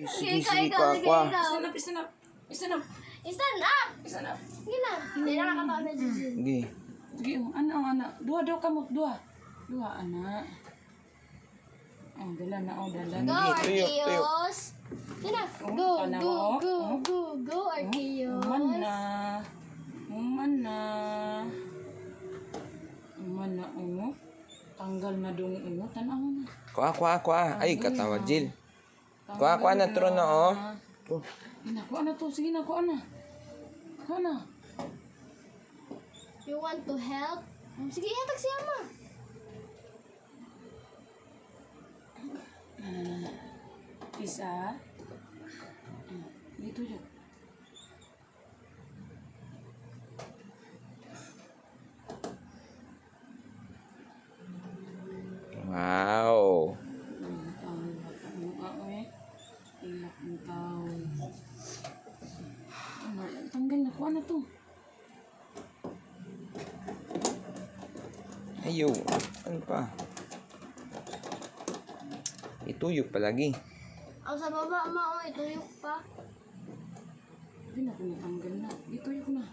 Sige, sige, kwa. Stand up, stand up. Stand up. Stand up! Stand up. Sige na. Hindi na nakataon na dyan. Sige. Sige, anak. Dua kamot, dua. Dua, anak. Oh, dala na, dala Go, na. Arceus! Sige na. Go, Kana go, mo, go, oh. go, Arceus! Uman na, oh. Tanggal na dong, oh. Tanaw na. Kwa. Ay, katawa, Jill. Kwa na trono, oh. Oh. Nakuha na to. Sige na, kuha na. Kuha na. You want to help? Sige, ihatag si Ama. Isa. Dito yun. Wow. Tanggal na. Kuha na to. Ayo. Ano pa? Ituyok palagi. Ang sa baba, Ama, ituyok pa. Hindi na pinatanggal na. Ito yun na.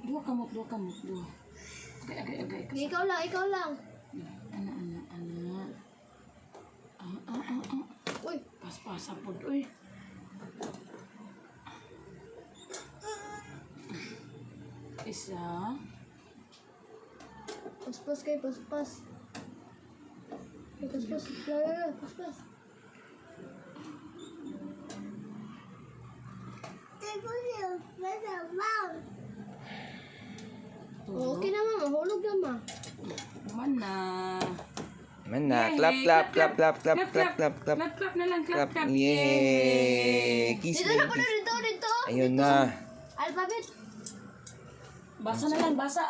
Dua kamot. Agay. Ikaw lang. Anak. Uy, Pas-pasan po, uy. Isa. paspas kayo, paspas. Paspas. Okay na, Ma. Mahulog na, Ma. Mana. Mana, clap. Clap na lang, clap. Yay! Kiss Dito na po na, dito. Ayun na. Alphabet. Basa na lang, basa.